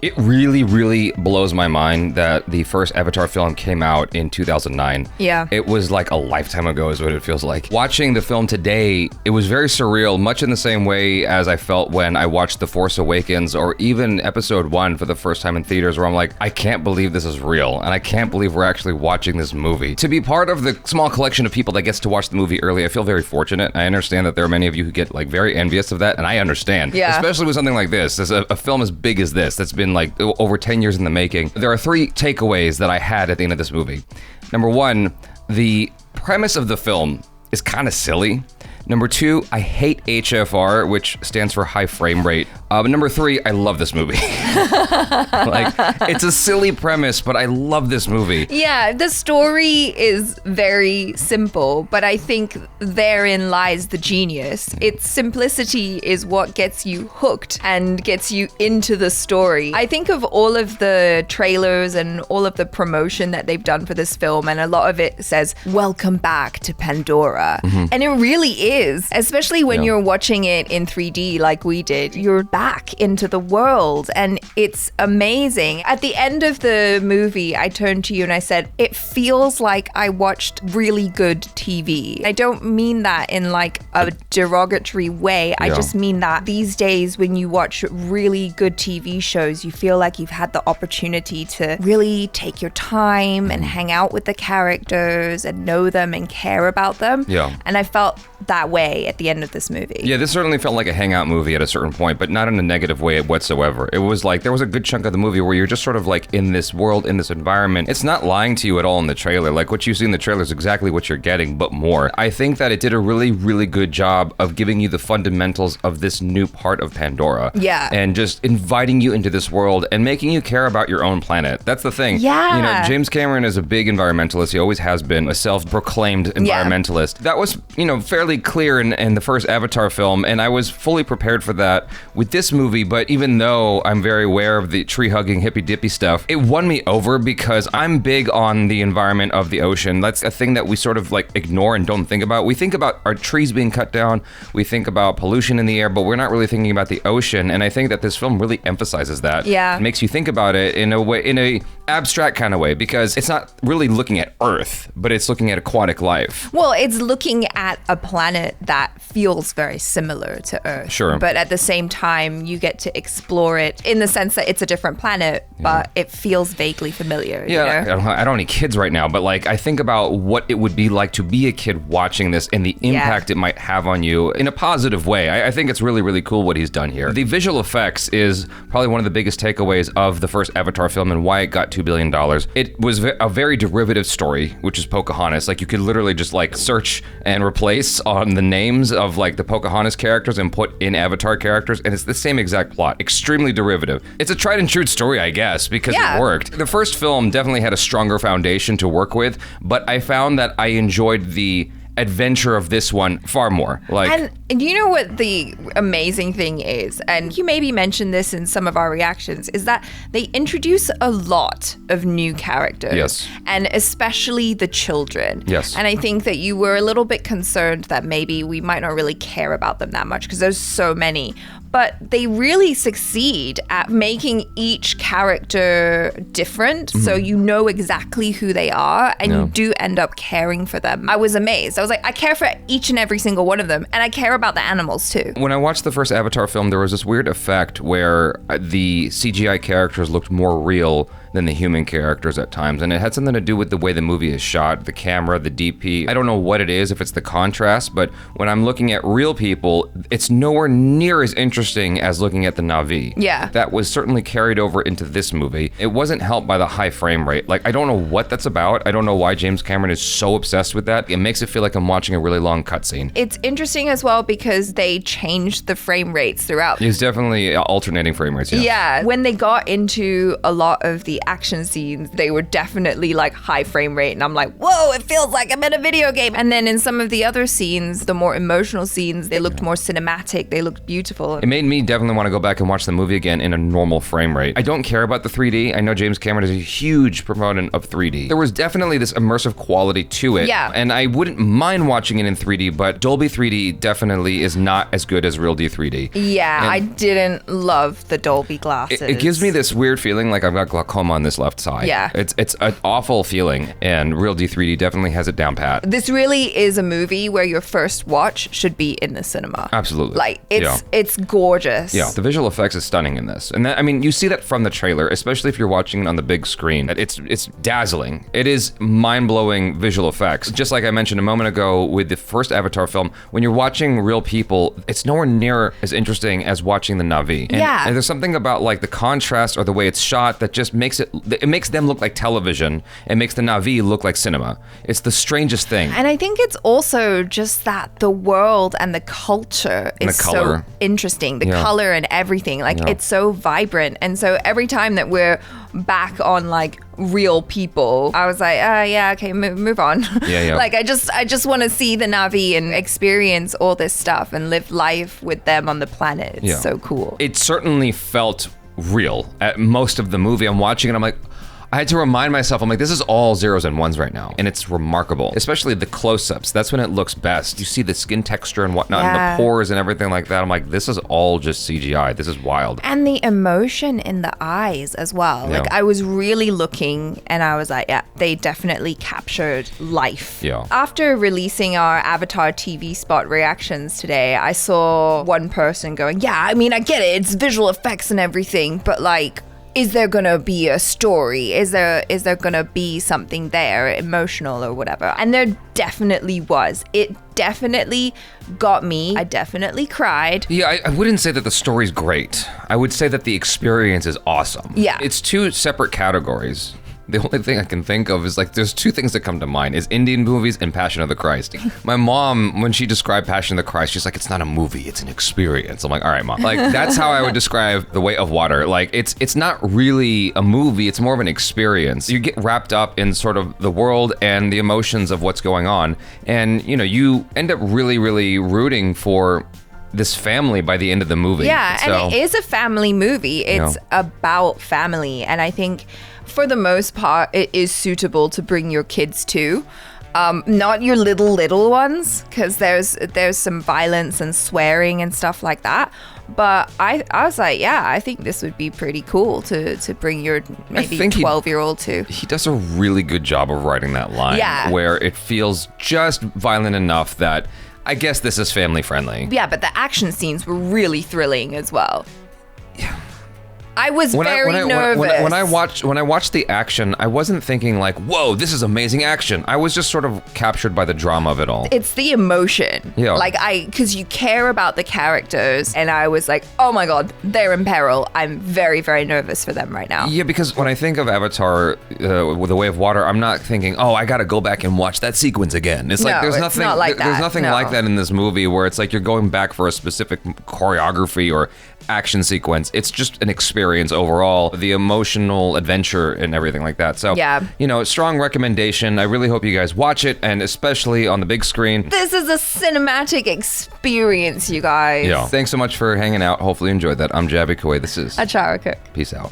It really, really blows my mind that the first Avatar film came out in 2009. Yeah. It was like a lifetime ago is what it feels like. Watching the film today, it was very surreal, much in the same way as I felt when I watched The Force Awakens or even Episode 1 for the first time in theaters, where I'm like, I can't believe this is real, and I can't believe we're actually watching this movie. To be part of the small collection of people that gets to watch the movie early, I feel very fortunate. I understand that there are many of you who get like very envious of that, and I understand. Yeah. Especially with something like this. There's a film as big as this that's been like over 10 years in the making. There are 3 takeaways that I had at the end of this movie. Number 1, the premise of the film is kind of silly. Number 2, I hate HFR, which stands for high frame rate. Number 3, I love this movie. Like, it's a silly premise, but I love this movie. Yeah, the story is very simple, but I think therein lies the genius. Its simplicity is what gets you hooked and gets you into the story. I think of all of the trailers and all of the promotion that they've done for this film, and a lot of it says, "Welcome back to Pandora." And it really is, especially when you're watching it in 3D like we did. You're back into the world, and it's amazing. At the end of the movie, I turned to you and I said, it feels like I watched really good TV. I don't mean that in like a derogatory way. I just mean that these days when you watch really good TV shows, you feel like you've had the opportunity to really take your time and hang out with the characters and know them and care about them. Yeah. And I felt that way at the end of this movie. Yeah, this certainly felt like a hangout movie at a certain point, but not in a negative way whatsoever. It was like, there was a good chunk of the movie where you're just sort of like in this world, in this environment. It's not lying to you at all in the trailer. Like, what you see in the trailer is exactly what you're getting, but more. I think that it did a really, really good job of giving you the fundamentals of this new part of Pandora. Yeah. And just inviting you into this world and making you care about your own planet. That's the thing. Yeah. You know, James Cameron is a big environmentalist. He always has been a self-proclaimed environmentalist. That was, you know, fairly clear in the first Avatar film, and I was fully prepared for that with this movie. But even though I'm very aware of the tree-hugging, hippy-dippy stuff, it won me over because I'm big on the environment of the ocean. That's a thing that we sort of like ignore and don't think about. We think about our trees being cut down, we think about pollution in the air, but we're not really thinking about the ocean. And I think that this film really emphasizes that. Yeah. It makes you think about it in a way, in a abstract kind of way, because it's not really looking at Earth, but it's looking at aquatic life. Well, it's looking at a planet that feels very similar to Earth. Sure. But at the same time, you get to explore it in the sense that it's a different planet, but it feels vaguely familiar. Yeah, you know? I don't have any kids right now, but like I think about what it would be like to be a kid watching this and the impact it might have on you in a positive way. I think it's really, really cool what he's done here. The visual effects is probably one of the biggest takeaways of the first Avatar film and why it got $2 billion. It was a very derivative story, which is Pocahontas. Like, you could literally just like search and replace on the names of like the Pocahontas characters and put in Avatar characters, and it's the same exact plot. Extremely derivative. It's a tried and true story, I guess, because it worked. The first film definitely had a stronger foundation to work with, but I found that I enjoyed the adventure of this one far more. Like, and you know what the amazing thing is, and you maybe mentioned this in some of our reactions, is that they introduce a lot of new characters. Yes. And especially the children. Yes. And I think that you were a little bit concerned that maybe we might not really care about them that much because there's so many. But they really succeed at making each character different, so you know exactly who they are, and you do end up caring for them. I was amazed. I was like, I care for each and every single one of them, and I care about the animals too. when I watched the first Avatar film, there was this weird effect where the CGI characters looked more real than the human characters at times, and it had something to do with the way the movie is shot, the camera, the DP. I don't know what it is, if it's the contrast, but when I'm looking at real people, it's nowhere near as interesting as looking at the Na'vi. Yeah. That was certainly carried over into this movie. It wasn't helped by the high frame rate. Like, I don't know what that's about. I don't know why James Cameron is so obsessed with that. It makes it feel like I'm watching a really long cutscene. It's interesting as well because they changed the frame rates throughout. It's definitely alternating frame rates, yeah. Yeah, when they got into a lot of the action scenes, they were definitely like high frame rate, and I'm like, whoa, it feels like I'm in a video game. And then in some of the other scenes, the more emotional scenes, they looked more cinematic, they looked beautiful. It made me definitely want to go back and watch the movie again in a normal frame rate. I don't care about the 3D. I know James Cameron is a huge proponent of 3D. There was definitely this immersive quality to it. Yeah. And I wouldn't mind watching it in 3D, but Dolby 3D definitely is not as good as Real D 3D. Yeah, And I didn't love the Dolby glasses. it gives me this weird feeling like I've got glaucoma on this left side. Yeah. It's an awful feeling, and Real D 3D definitely has it down pat. This really is a movie where your first watch should be in the cinema. Absolutely. Like, it's gorgeous. Yeah, the visual effects is stunning in this. And that, I mean, you see that from the trailer, especially if you're watching it on the big screen. It's dazzling. It is mind-blowing visual effects. Just like I mentioned a moment ago with the first Avatar film, when you're watching real people, it's nowhere near as interesting as watching the Na'vi. And there's something about like the contrast or the way it's shot that just makes it makes them look like television and makes the Na'vi look like cinema. It's the strangest thing. And I think it's also just that the world and the culture is so interesting. The color and everything. Like, it's so vibrant. And so every time that we're back on like real people, I was like, yeah, okay, move on. Yeah. Like, I just want to see the Na'vi and experience all this stuff and live life with them on the planet. It's so cool. It certainly felt real at most of the movie. I'm watching it, I'm like, I had to remind myself, I'm like, this is all zeros and ones right now. And it's remarkable, especially the close-ups. That's when it looks best. You see the skin texture and whatnot, and the pores and everything like that. I'm like, this is all just CGI. This is wild. And the emotion in the eyes as well. Yeah. Like, I was really looking and I was like, yeah, they definitely captured life. Yeah. After releasing our Avatar TV spot reactions today, I saw one person going, yeah, I mean, I get it. It's visual effects and everything, but like, is there gonna be a story? Is there gonna be something there, emotional or whatever? And there definitely was. It definitely got me. I definitely cried. Yeah, I wouldn't say that the story's great. I would say that the experience is awesome. Yeah. It's two separate categories. The only thing I can think of is like, there's two things that come to mind, is Indian movies and Passion of the Christ. My mom, when she described Passion of the Christ, she's like, it's not a movie, it's an experience. I'm like, all right, Mom. Like, that's how I would describe The Way of Water. Like, it's not really a movie, it's more of an experience. You get wrapped up in sort of the world and the emotions of what's going on. And, you know, you end up really, really rooting for this family by the end of the movie. Yeah, and it is a family movie. It's about family. And I think for the most part, it is suitable to bring your kids to. Not your little ones, because there's some violence and swearing and stuff like that. But I was like, yeah, I think this would be pretty cool to bring your maybe 12-year-old to. He does a really good job of writing that line, where it feels just violent enough that I guess this is family friendly. Yeah, but the action scenes were really thrilling as well. Yeah. I was very nervous. When I watched the action, I wasn't thinking like, whoa, this is amazing action. I was just sort of captured by the drama of it all. It's the emotion. Yeah. Like, because you care about the characters, and I was like, oh my God, they're in peril. I'm very, very nervous for them right now. Yeah, because when I think of Avatar, with The Way of Water, I'm not thinking, oh, I gotta go back and watch that sequence again. It's like, there's nothing like that in this movie where it's like you're going back for a specific choreography or action sequence. It's just an experience overall, the emotional adventure and everything like that. So, you know, strong recommendation. I really hope you guys watch it, and especially on the big screen. This is a cinematic experience, you guys. Yeah. Thanks so much for hanging out. Hopefully you enjoyed that. I'm Javi Koi. This is ACHARA KIRK. Peace out.